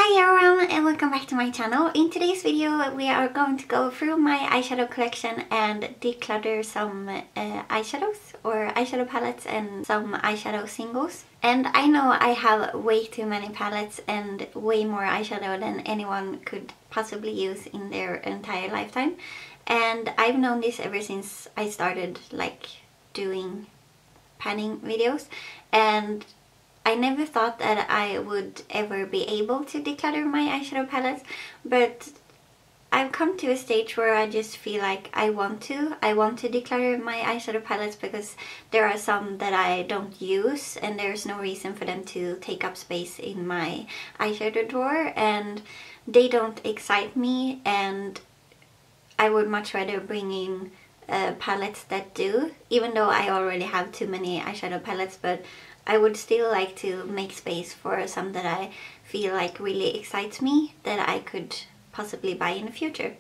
Hi everyone and welcome back to my channel. In today's video we are going to go through my eyeshadow collection and declutter some eyeshadows or eyeshadow palettes and some eyeshadow singles. And I know I have way too many palettes and way more eyeshadow than anyone could possibly use in their entire lifetime. And I've known this ever since I started doing panning videos, and I never thought that I would ever be able to declutter my eyeshadow palettes, but I've come to a stage where I just feel like I want to declutter my eyeshadow palettes because there are some that I don't use and there's no reason for them to take up space in my eyeshadow drawer, and they don't excite me, and I would much rather bring in palettes that do, even though I already have too many eyeshadow palettes, but I would still like to make space for some that I feel like really excites me that I could possibly buy in the future.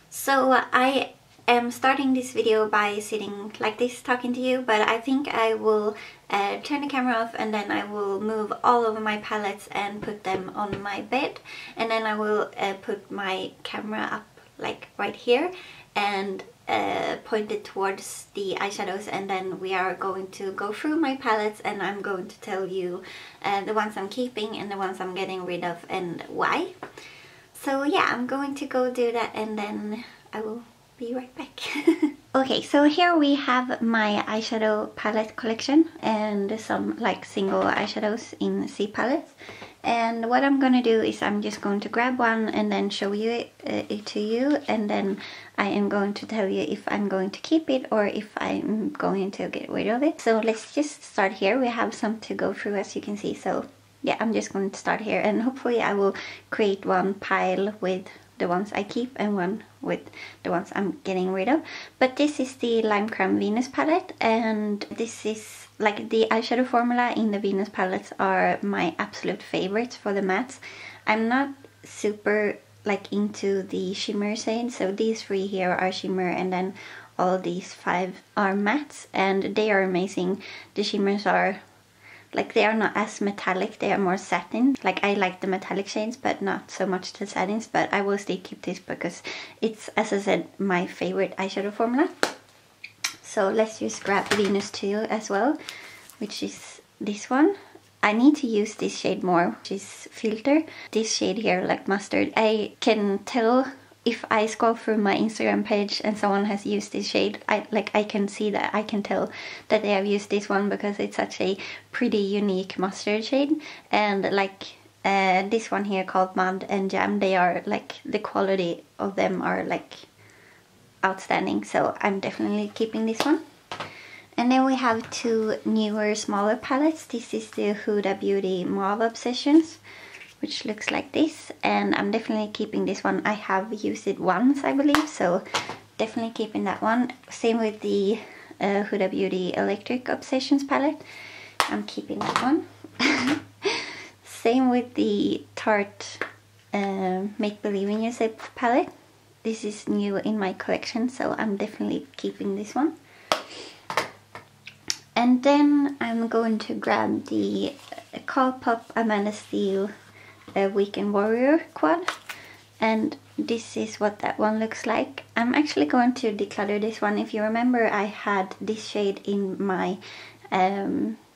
So I am starting this video by sitting like this talking to you, but I think I will turn the camera off and then I will move all of my palettes and put them on my bed, and then I will put my camera up like right here and point it towards the eyeshadows, and then we are going to go through my palettes and I'm going to tell you the ones I'm keeping and the ones I'm getting rid of and why. So yeah, I'm going to go do that and then I will be right back. Okay, so here we have my eyeshadow palette collection and some single eyeshadows in C palettes. And what I'm gonna do is I'm just going to grab one and then show you it to you, and then I am going to tell you if I'm going to keep it or if I'm going to get rid of it. So let's just start here. We have some to go through, as you can see. So yeah, I'm just going to start here, and hopefully I will create one pile with the ones I keep and one with the ones I'm getting rid of. But this is the Lime Creme Venus palette, and this is the eyeshadow formula in the Venus palettes are my absolute favorites for the mattes. I'm not super into the shimmer shades, so these three here are shimmer and then all these five are mattes, and they are amazing. The shimmers are they are not as metallic, they are more satin. I like the metallic shades but not so much the satins, but I will still keep this because it's, as I said, my favorite eyeshadow formula. So let's just grab Venus 2 as well, which is this one. I need to use this shade more, which is Filter. This shade here, like mustard, I can tell if I scroll through my Instagram page and someone has used this shade, I can see that, I can tell that they have used this one because it's such a pretty unique mustard shade. And this one here called Mud and Jam, they are the quality of them are outstanding, so I'm definitely keeping this one. And then we have two newer, smaller palettes. This is the Huda Beauty Mauve Obsessions, which looks like this, and I'm definitely keeping this one. I have used it once, I believe, so definitely keeping that one. Same with the Huda Beauty Electric Obsessions palette. I'm keeping that one. Same with the Tarte Make Believe in Yourself palette. This is new in my collection, so I'm definitely keeping this one. And then I'm going to grab the Colourpop Amanda Steele Weekend Warrior quad, and this is what that one looks like. I'm actually going to declutter this one. If you remember, I had this shade in my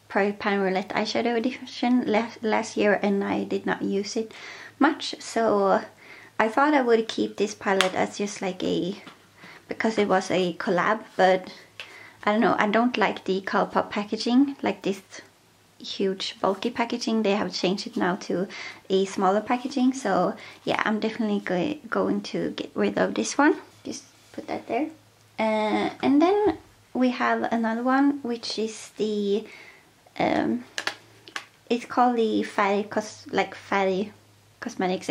Private Pan Roulette eyeshadow edition last year and I did not use it much, so I thought I would keep this palette as just because it was a collab, but I don't know, I don't like the Colourpop packaging, this huge bulky packaging. They have changed it now to a smaller packaging, so yeah, I'm definitely going to get rid of this one. Just put that there. And then we have another one, which is the it's called the Fairy Cosmetics.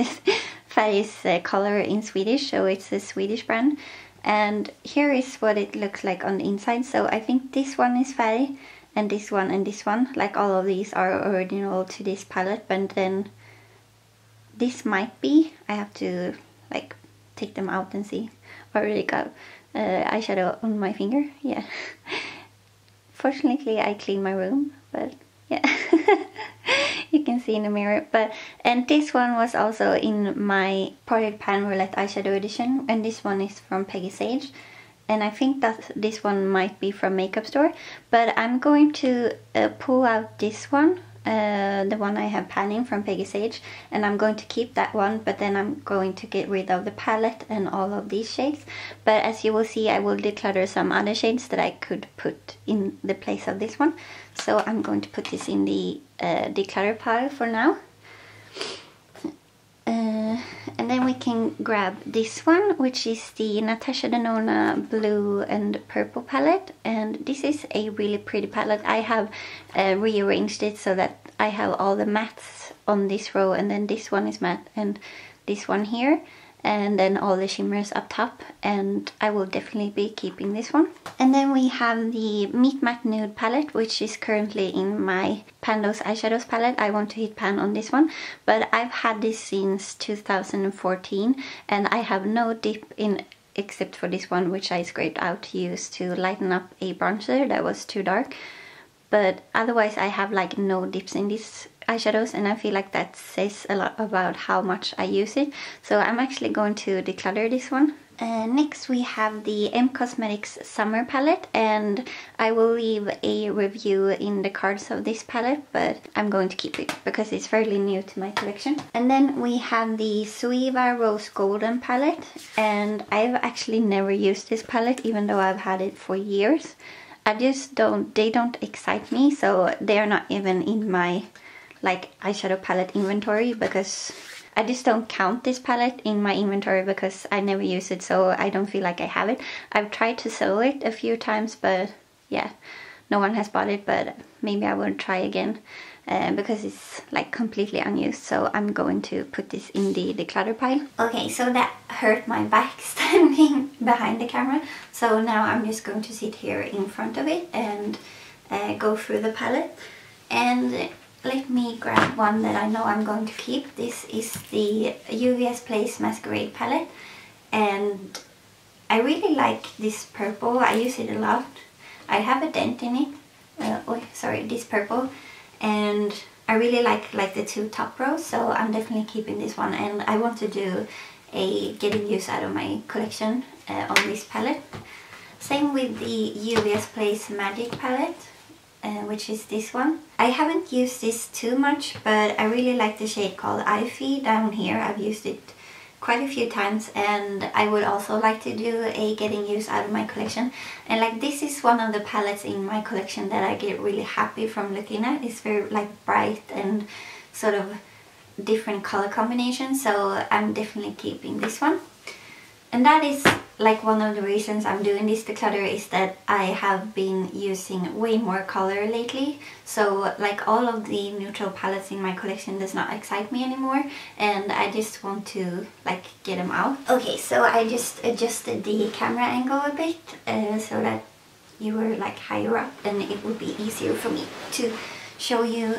Fairy's color in Swedish, so it's a Swedish brand. And here is what it looks like on the inside. So I think this one is Fairy, and this one and this one, all of these are original to this palette, but then this might be, I have to take them out and see. I already got eyeshadow on my finger, yeah. Fortunately I cleaned my room, but yeah. you can see in the mirror. And this one was also in my Project Pan Roulette eyeshadow edition, and this one is from Peggy Sage, and I think that this one might be from Makeup Store, but I'm going to pull out this one, the one I have panning from Peggy Sage, and I'm going to keep that one, but then I'm going to get rid of the palette and all of these shades. But as you will see, I will declutter some other shades that I could put in the place of this one. So I'm going to put this in the declutter pile for now. And then we can grab this one, which is the Natasha Denona blue and purple palette, and this is a really pretty palette. I have rearranged it so that I have all the mattes on this row, and then this one is matte and this one here, and then all the shimmers up top, and I will definitely be keeping this one. And then we have the Meet Matte Nude palette, which is currently in my Pan Those Eyeshadows palette. I want to hit pan on this one, but I've had this since 2014, and I have no dip in except for this one, which I scraped out to use to lighten up a bronzer that was too dark. But otherwise I have like no dips in these eyeshadows, and I feel like that says a lot about how much I use it. So I'm actually going to declutter this one. Next we have the Emme Cosmetics Summer palette, and I will leave a review in the cards of this palette, but I'm going to keep it because it's fairly new to my collection. And then we have the Suiva Rose Golden palette, and I've actually never used this palette even though I've had it for years. I just they don't excite me, so they are not even in my like eyeshadow palette inventory, because I just don't count this palette in my inventory because I never use it, so I don't feel like I have it. I've tried to sell it a few times, but yeah, no one has bought it, but maybe I will try again because it's like completely unused. So I'm going to put this in the declutter pile. Okay, so that hurt my back standing behind the camera, so now I'm just going to sit here in front of it and go through the palette. And let me grab one that I know I'm going to keep. This is the UVS Place Masquerade palette, and I really like this purple. I use it a lot. I have a dent in it. This purple, and I really like the two top rows, so I'm definitely keeping this one, and I want to do a getting use out of my collection on this palette. Same with the UVS Place Magic palette, which is this one. I haven't used this too much, but I really like the shade called Ivy down here. I've used it quite a few times, and I would also like to do a getting use out of my collection. And like, this is one of the palettes in my collection that I get really happy from looking at. It's very like bright and sort of different color combinations, so I'm definitely keeping this one. And that is like one of the reasons I'm doing this declutter, is that I have been using way more color lately. So like, all of the neutral palettes in my collection does not excite me anymore, and I just want to like get them out. Okay, so I just adjusted the camera angle a bit so that you were like higher up, and it would be easier for me to show you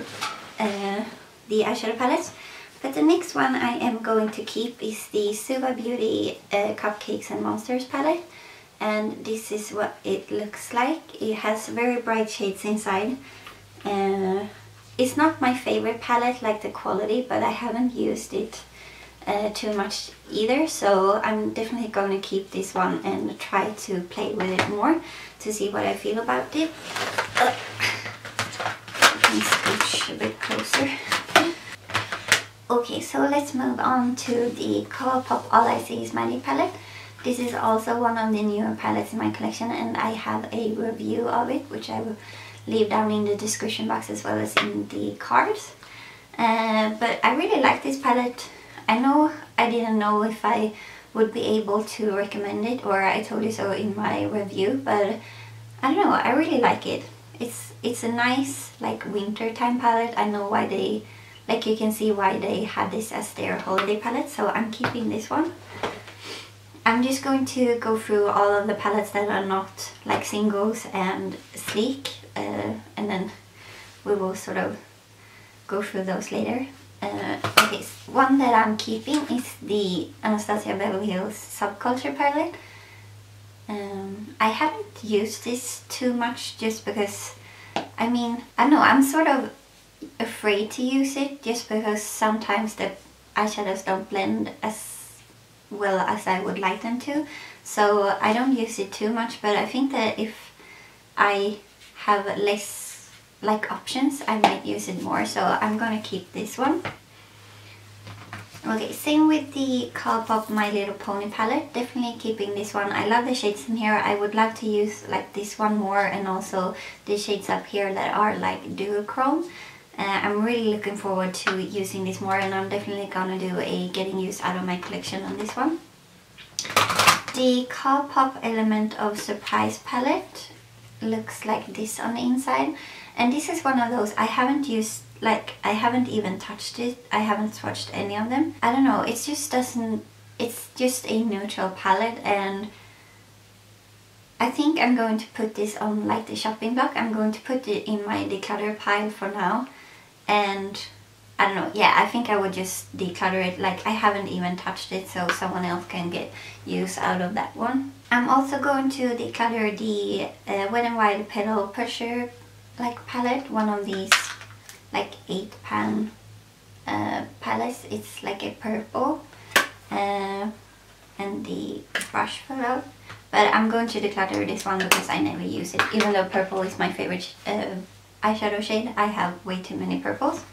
the eyeshadow palettes. But the next one I am going to keep is the Suva Beauty Cupcakes and Monsters palette. And this is what it looks like. It has very bright shades inside. It's not my favorite palette, like the quality, but I haven't used it too much either. So I'm definitely going to keep this one and try to play with it more to see what I feel about it. Let me scooch a bit closer. Okay, so let's move on to the Colourpop All I See Is Magic palette. This is also one of the newer palettes in my collection, and I have a review of it, which I will leave down in the description box as well as in the cards. But I really like this palette. I know I didn't know if I would be able to recommend it, or I told you so in my review, but I don't know, I really like it. It's a nice like winter time palette. I know why they, like, you can see why they had this as their holiday palette, so I'm keeping this one. I'm just going to go through all of the palettes that are not like singles and sleek, and then we will sort of go through those later. Okay, one that I'm keeping is the Anastasia Beverly Hills Subculture palette. I haven't used this too much just because, I mean, I don't know, I'm sort of afraid to use it just because sometimes the eyeshadows don't blend as well as I would like them to. So I don't use it too much, but I think that if I have less like options, I might use it more. So I'm gonna keep this one. Okay, same with the Colourpop My Little Pony palette. Definitely keeping this one. I love the shades in here. I would love to use like this one more, and also the shades up here that are like duochrome. I'm really looking forward to using this more, and I'm definitely gonna do a getting use out of my collection on this one. The Colourpop Element of Surprise palette looks like this on the inside, and this is one of those I haven't used. Like, I haven't even touched it. I haven't swatched any of them. I don't know, it just doesn't... It's just a neutral palette, and I think I'm going to put this on like the shopping block. I'm going to put it in my declutter pile for now. And I don't know, yeah, I think I would just declutter it. Like, I haven't even touched it, so someone else can get use out of that one. I'm also going to declutter the Wet n Wild Petal Pressure like palette, one of these like 8-pan palettes. It's like a purple, and the brush fell out. But I'm going to declutter this one because I never use it. Even though purple is my favorite eyeshadow shade, I have way too many purples.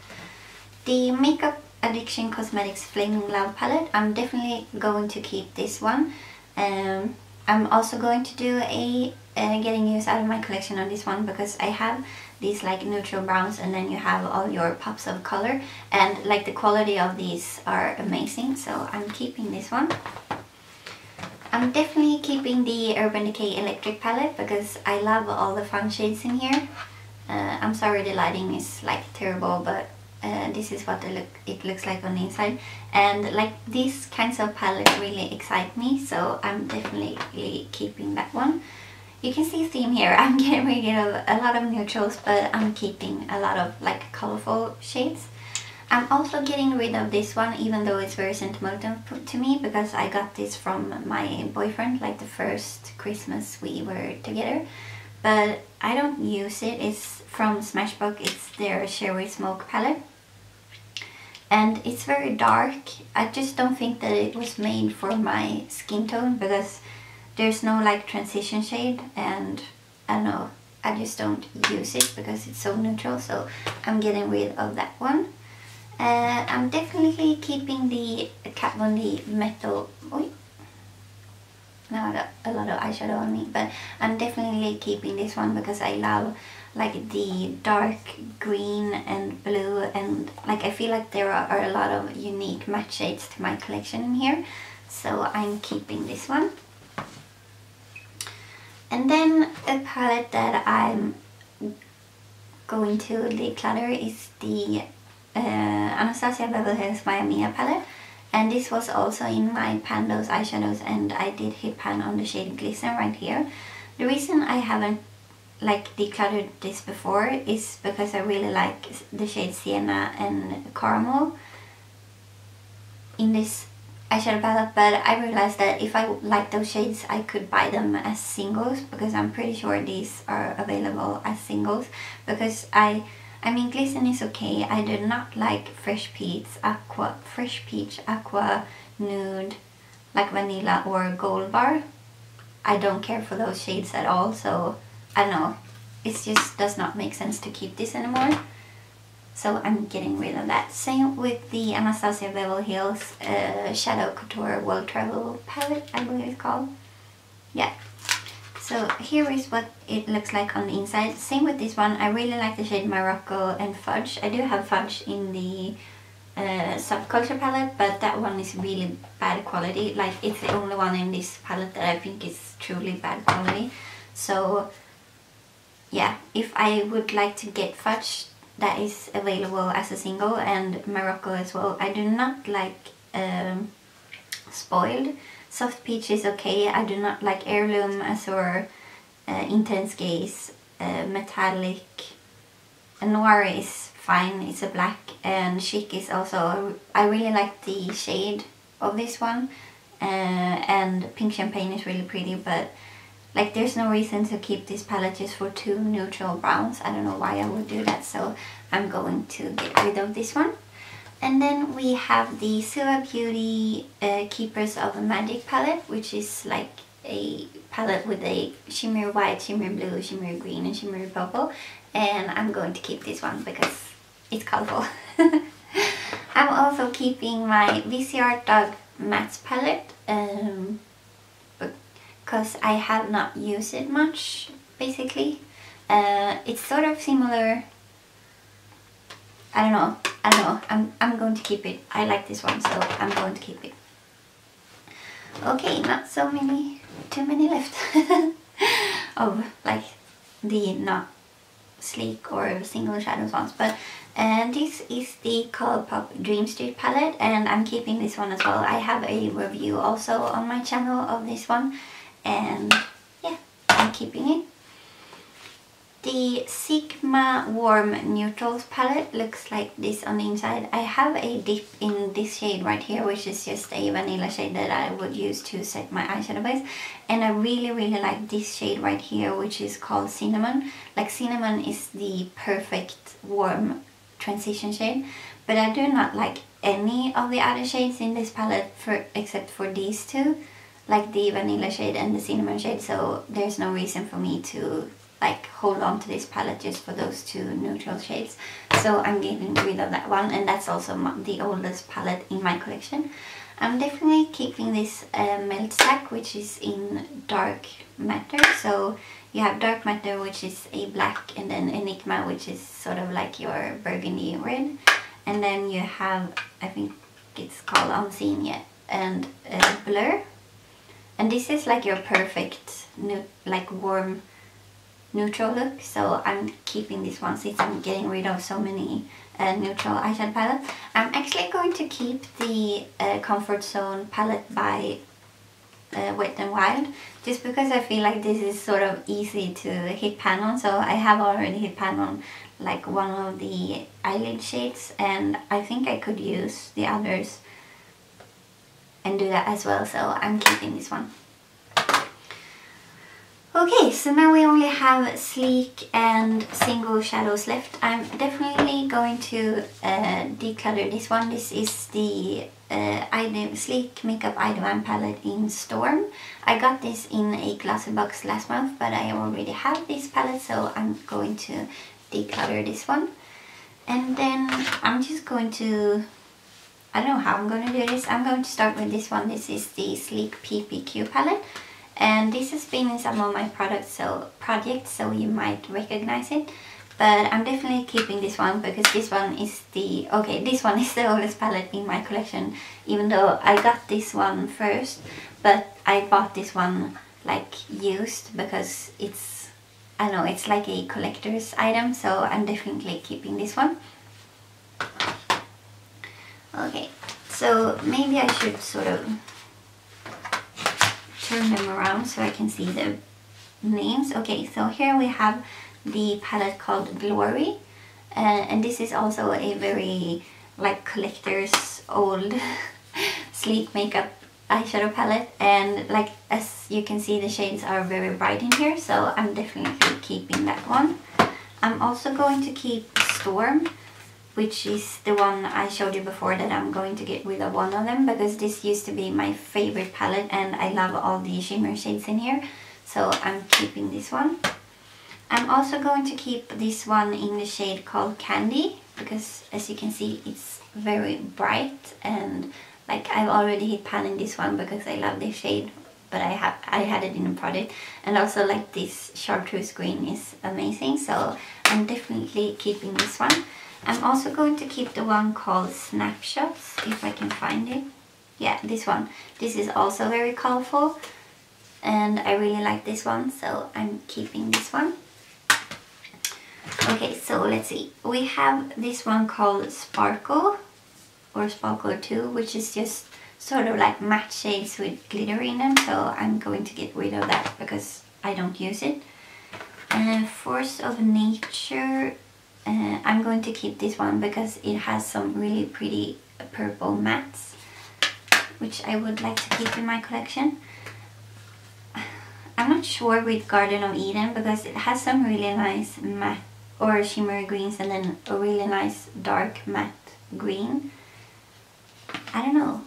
The Makeupbyalexy and Cosmetics Flaming Love palette, I'm definitely going to keep this one. I'm also going to do a getting use out of my collection on this one, because I have these like neutral browns, and then you have all your pops of color, and like the quality of these are amazing, so I'm keeping this one. I'm definitely keeping the Urban Decay Electric palette because I love all the fun shades in here. I'm sorry the lighting is like terrible, but this is what it looks like on the inside, and like these kinds of palettes really excite me, so I'm definitely keeping that one. You can see a theme here. I'm getting rid of a lot of neutrals, but I'm keeping a lot of like colorful shades. I'm also getting rid of this one, even though it's very sentimental to me, because I got this from my boyfriend like the first Christmas we were together. But I don't use it. It's from Smashbox. It's their Cherry Smoke palette. And it's very dark. I just don't think that it was made for my skin tone, because there's no like transition shade, and I don't know, I just don't use it because it's so neutral, so I'm getting rid of that one. I'm definitely keeping the Kat Von D Metal... Oi. Now I got a lot of eyeshadow on me, but I'm definitely keeping this one because I love like the dark green and blue, and like I feel like there are a lot of unique matte shades to my collection in here, so I'm keeping this one. And then a palette that I'm going to declutter is the Anastasia Beverly Hills Miami palette. And this was also in my Pandos eyeshadows, and I did hit pan on the shade Glisten right here. The reason I haven't like decluttered this before is because I really like the shade Sienna and Caramel in this eyeshadow palette, but I realized that if I like those shades I could buy them as singles, because I'm pretty sure these are available as singles. Because I mean, Glisten is okay. I do not like Fresh Peach Aqua Nude, like Vanilla or Gold Bar. I don't care for those shades at all, so I don't know. It just does not make sense to keep this anymore. So I'm getting rid of that. Same with the Anastasia Beverly Hills Shadow Couture World Travel palette, I believe it's called. Yeah. So here is what it looks like on the inside. Same with this one. I really like the shade Morocco and Fudge. I do have Fudge in the Subculture palette, but that one is really bad quality. Like, it's the only one in this palette that I think is truly bad quality. So yeah, if I would like to get Fudge, that is available as a single, and Morocco as well. I do not like Spoiled. Soft Peach is okay. I do not like Heirloom, Azure, Intense Gaze, Metallic. Noir is fine, it's a black, and Chic is also... I really like the shade of this one, and Pink Champagne is really pretty, but like there's no reason to keep this palette just for 2 neutral browns. I don't know why I would do that, so I'm going to get rid of this one. And then we have the Suva Beauty Keepers of Magic palette, which is like a palette with a shimmer white, shimmer blue, shimmer green and shimmer purple. And I'm going to keep this one because it's colorful. I'm also keeping my VCR Dog Matte palette because I have not used it much, basically. It's sort of similar. I don't know. I'm going to keep it. I like this one, so I'm going to keep it. Okay, not so many, too many left of like the not sleek or single shadows ones, but this is the Colourpop Dream Street palette, and I'm keeping this one as well. I have a review also on my channel of this one, and yeah, I'm keeping it. The Sigma Warm Neutrals palette looks like this on the inside. I have a dip in this shade right here, which is just a vanilla shade that I would use to set my eyeshadow base. And I really like this shade right here, which is called Cinnamon. Like, Cinnamon is the perfect warm transition shade, but I do not like any of the other shades in this palette except for these two, like the vanilla shade and the cinnamon shade, so there's no reason for me to like hold on to this palette just for those 2 neutral shades. So I'm getting rid of that one, and that's also the oldest palette in my collection. I'm definitely keeping this Melt Stack, which is in Dark Matter. So you have Dark Matter, which is a black, and then Enigma, which is sort of like your burgundy red. And then you have, I think it's called Unseen Yet, and Blur. And this is like your perfect like warm neutral look, so I'm keeping this one since I'm getting rid of so many neutral eyeshadow palettes. I'm actually going to keep the Comfort Zone palette by Wet n Wild, just because I feel like this is sort of easy to hit pan on. So I have already hit pan on like one of the eyelid shades, and I think I could use the others and do that as well, so I'm keeping this one. Okay, so now we only have sleek and single shadows left. I'm definitely going to declutter this one. This is the Sleek Makeup Eyedam palette in Storm. I got this in a glossy box last month, but I already have this palette, so I'm going to declutter this one. And then I'm just going to, I don't know how I'm going to do this. I'm going to start with this one. This is the Sleek PPQ palette. And this has been in some of my projects, so you might recognize it. But I'm definitely keeping this one because this one is the oldest palette in my collection. Even though I got this one first, but I bought this one like used because it's, I don't know, it's like a collector's item. So I'm definitely keeping this one. Okay, so maybe I should sort of turn them around so I can see the names. Okay, so here we have the palette called Glory, and this is also a very like collector's old sleek makeup eyeshadow palette, and like as you can see the shades are very bright in here, so I'm definitely keeping that one. I'm also going to keep Storm, which is the one I showed you before, that I'm going to get rid of one of them because this used to be my favorite palette and I love all the shimmer shades in here, so I'm keeping this one. I'm also going to keep this one in the shade called Candy because as you can see it's very bright, and like I've already hit pan in this one because I love this shade, but I had it in a product, and also like this chartreuse green is amazing, so I'm definitely keeping this one. I'm also going to keep the one called Snapshots, if I can find it. Yeah, this one. This is also very colorful and I really like this one, so I'm keeping this one. Okay, so let's see. We have this one called Sparkle or Sparkle 2, which is just sort of like matte shades with glitter in them, so I'm going to get rid of that because I don't use it. Force of Nature, I'm going to keep this one because it has some really pretty purple mattes, which I would like to keep in my collection. I'm not sure with Garden of Eden because it has some really nice matte or shimmery greens and then a really nice dark matte green. I don't know.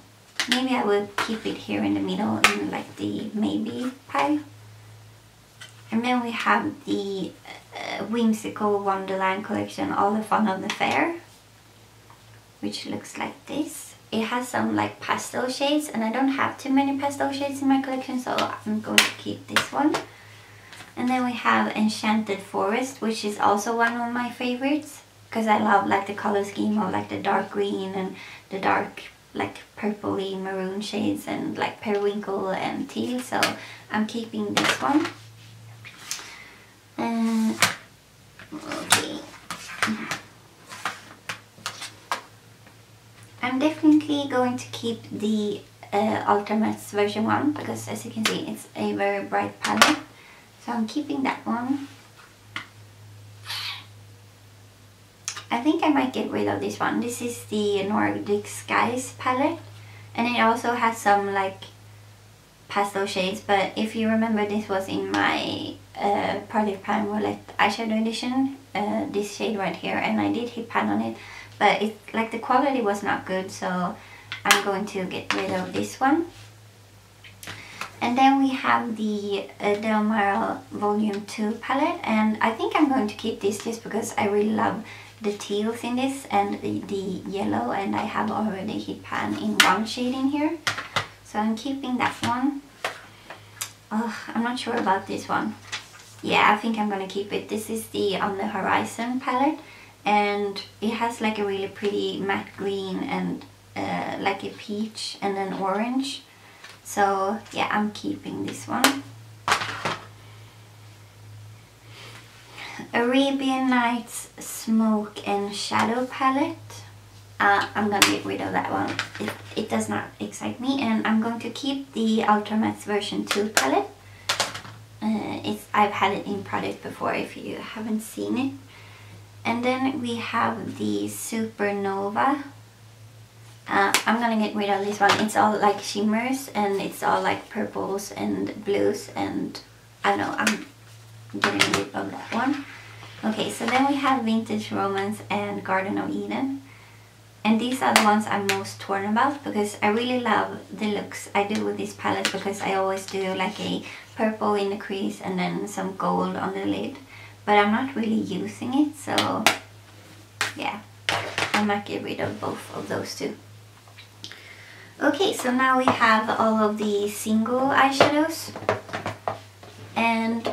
Maybe I will keep it here in the middle in like the maybe pile. And then we have the Whimsical Wonderland collection, All the Fun of the Fair, which looks like this. It has some like pastel shades, and I don't have too many pastel shades in my collection, so I'm going to keep this one. And then we have Enchanted Forest, which is also one of my favorites because I love like the color scheme of like the dark green and the dark like purpley maroon shades and like periwinkle and teal, so I'm keeping this one. Okay. I'm definitely going to keep the Ultimates version 1 because as you can see it's a very bright palette, so I'm keeping that one. I think I might get rid of this one. This is the Nordic Skies palette, and it also has some like pastel shades, but if you remember, this was in my Party Pan Roulette eyeshadow edition, this shade right here, and I did hit pan on it, but it like the quality was not good, so I'm going to get rid of this one. And then we have the Del Mar Volume 2 palette, and I think I'm going to keep this just because I really love the teals in this and the yellow, and I have already hit pan in one shade in here, so I'm keeping that one. Oh, I'm not sure about this one. Yeah, I think I'm gonna keep it. This is the On the Horizon palette, and it has like a really pretty matte green and like a peach and an orange. So yeah, I'm keeping this one. Arabian Nights Smoke and Shadow palette. I'm gonna get rid of that one. It does not excite me, and I'm going to keep the Ultimates version 2 palette. I've had it in product before if you haven't seen it. And then we have the Supernova. I'm gonna get rid of this one. It's all like shimmers and it's all like purples and blues, and I don't know, I'm getting rid of that one. Okay, so then we have Vintage Romance and Garden of Eden. And these are the ones I'm most torn about because I really love the looks I do with this palette, because I always do like a purple in the crease and then some gold on the lid. But I'm not really using it, so yeah, I might get rid of both of those two. Okay, so now we have all of the single eyeshadows, and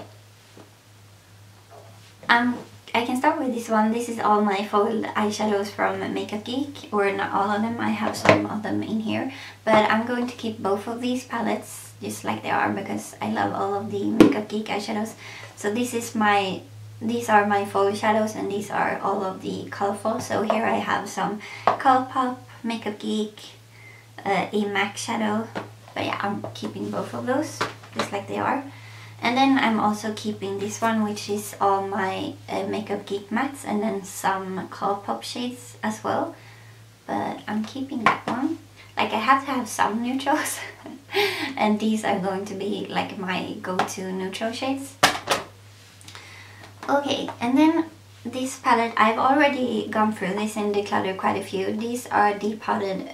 I can start with this one. This is all my foiled eyeshadows from Makeup Geek, or not all of them, I have some of them in here, but I'm going to keep both of these palettes just like they are because I love all of the Makeup Geek eyeshadows. So these are my foil shadows, and these are all of the colorful. So here I have some Colourpop, Makeup Geek, a MAC shadow, but yeah, I'm keeping both of those just like they are. And then I'm also keeping this one, which is all my Makeup Geek mattes, and then some Colourpop shades as well, but I'm keeping that one. Like, I have to have some neutrals and these are going to be like my go-to neutral shades. Okay, and then this palette, I've already gone through this in Declutter quite a few. These are depotted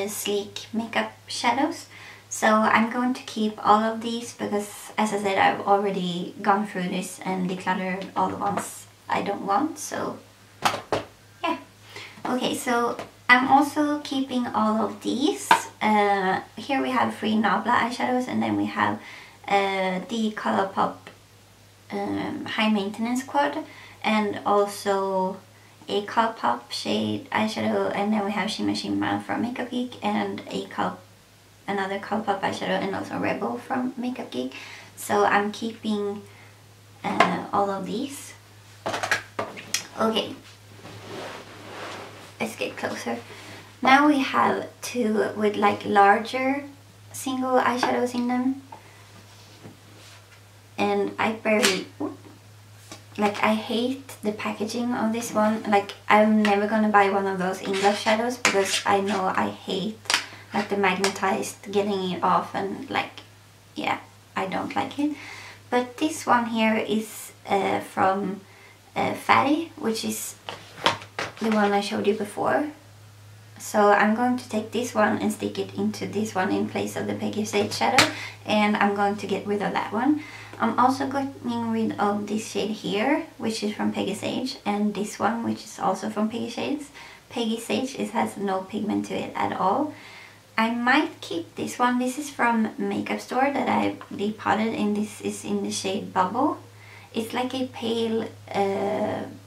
sleek makeup shadows. So I'm going to keep all of these because, as I said, I've already gone through this and decluttered all the ones I don't want, so yeah. Okay, so I'm also keeping all of these. Here we have 3 Nabla eyeshadows, and then we have the Colourpop High Maintenance Quad, and also a Colourpop shade eyeshadow, and then we have Shimmer Shimmer from Makeup Geek, and another Colourpop eyeshadow, and also Rebel from Makeup Geek. So I'm keeping all of these. Okay, let's get closer. Now we have 2 with like larger single eyeshadows in them, and I barely, like, I hate the packaging of this one. Like, I'm never gonna buy one of those English shadows because I know I hate like the magnetized getting it off, and like, yeah, I don't like it. But this one here is from Fatty, which is the one I showed you before. So I'm going to take this one and stick it into this one in place of the Peggy Sage shadow, and I'm going to get rid of that one. I'm also getting rid of this shade here, which is from Peggy Sage, and this one, which is also from Peggy Sage. Peggy Sage, it has no pigment to it at all. I might keep this one. This is from Makeup Store that I depotted, and this is in the shade Bubble. It's like a pale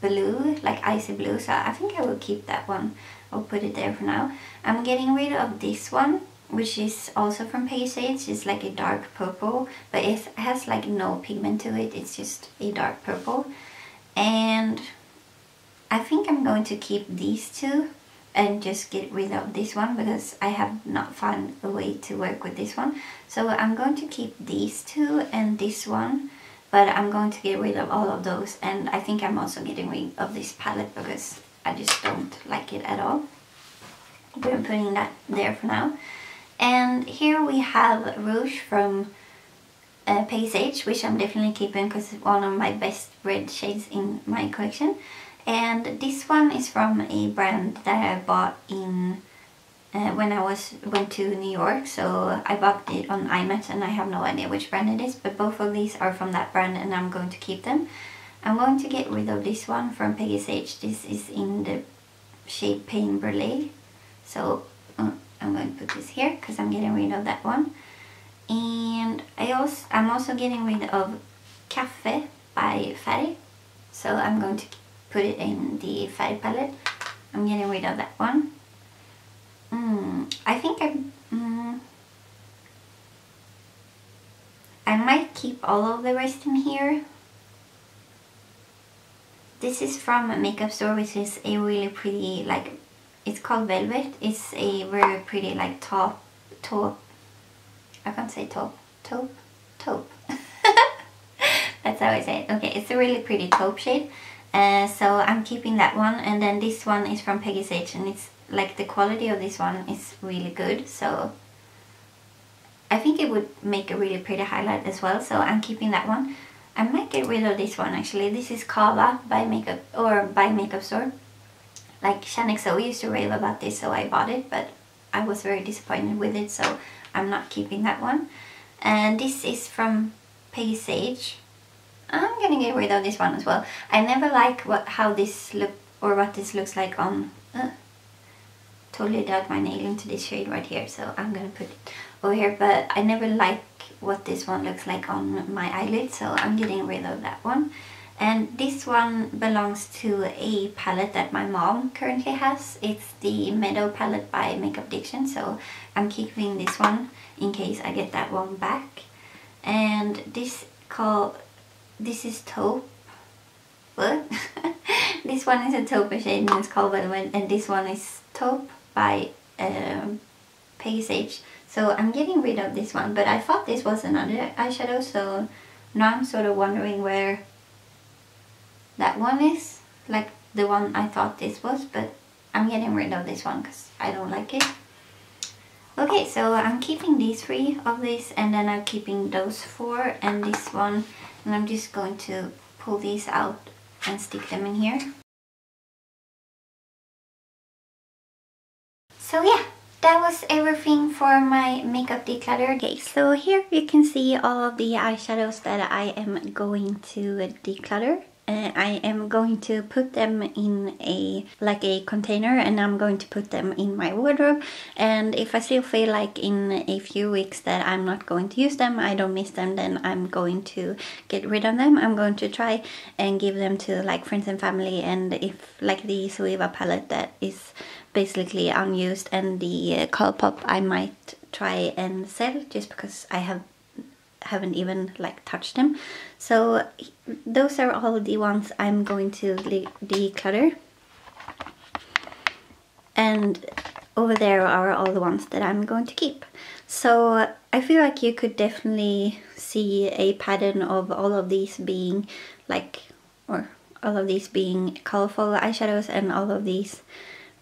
blue, like icy blue, so I think I will keep that one. I'll put it there for now. I'm getting rid of this one, which is also from Peggy Sage. It's like a dark purple, but it has like no pigment to it. It's just a dark purple. And I think I'm going to keep these two and just get rid of this one because I have not found a way to work with this one. So I'm going to keep these two and this one, but I'm going to get rid of all of those. And I think I'm also getting rid of this palette because I just don't like it at all. We're putting that there for now. And here we have Rouge from Peggy Sage, which I'm definitely keeping because it's one of my best red shades in my collection. And this one is from a brand that I bought in when I went to New York. So I bought it on iMat and I have no idea which brand it is, but both of these are from that brand and I'm going to keep them. I'm going to get rid of this one from Peggy Sage. This is in the shade Pain Brulee. So I'm going to put this here because I'm getting rid of that one. And I'm also getting rid of Cafe by Fatty. So I'm going to put it in the Fatty palette. I'm getting rid of that one. I think I might keep all of the rest in here. This is from a Makeup Store, which is a really pretty, like, it's called Velvet. It's a very pretty, like, taupe. I can't say taupe. Taupe. That's how I say it. Okay, it's a really pretty taupe shade. So I'm keeping that one. And then this one is from Peggy Sage, and it's like the quality of this one is really good. So I think it would make a really pretty highlight as well. So I'm keeping that one. I might get rid of this one actually. This is Kava by Makeup Store. Like Shaniqso used to rave about this, so I bought it, but I was very disappointed with it, so I'm not keeping that one. And this is from Peggy Sage. I'm gonna get rid of this one as well. I never like how this what this looks like on. Totally dug my nail into this shade right here, so I'm gonna put it over here. But I never like what this one looks like on my eyelid, so I'm getting rid of that one. And this one belongs to a palette that my mom currently has. It's the Meadow palette by Makeup Diction, so I'm keeping this one in case I get that one back. And this is taupe. What? This one is a taupe shade and it's called Velvet, and this one is taupe by Peggy Sage. So I'm getting rid of this one, but I thought this was another eyeshadow, so now I'm sort of wondering where that one is, like the one I thought this was, but I'm getting rid of this one because I don't like it. Okay, so I'm keeping these 3 of these, and then I'm keeping those 4 and this one, and I'm just going to pull these out and stick them in here. So yeah, that was everything for my makeup declutter. Okay, so here you can see all of the eyeshadows that I am going to declutter. I am going to put them in a container, and I'm going to put them in my wardrobe. And if I still feel like in a few weeks that I'm not going to use them, I don't miss them, then I'm going to get rid of them. I'm going to try and give them to like friends and family, and if like the Suiva palette that is basically unused, and the Colourpop I might try and sell just because I haven't even like touched them. So those are all the ones I'm going to declutter, and over there are all the ones that I'm going to keep. So I feel like you could definitely see a pattern of all of these being like, or all of these being colorful eyeshadows and all of these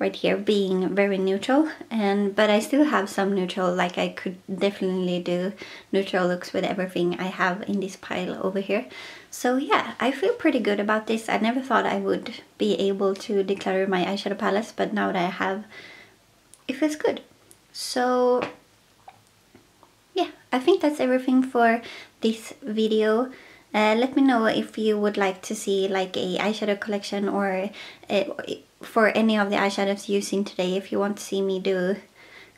right here being very neutral, but I still have some neutral. Like I could definitely do neutral looks with everything I have in this pile over here. So yeah, I feel pretty good about this. I never thought I would be able to declutter my eyeshadow palettes, but now that I have, it feels good. So yeah, I think that's everything for this video. Let me know if you would like to see like a eyeshadow collection, or for any of the eyeshadows using today, if you want to see me do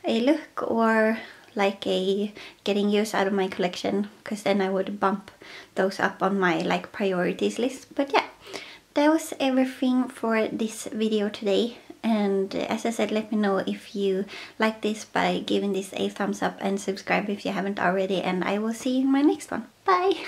a look or like a getting use out of my collection, because then I would bump those up on my like priorities list. But yeah, that was everything for this video today. And as I said, let me know if you like this by giving this a thumbs up, and subscribe if you haven't already, and I will see you in my next one. Bye!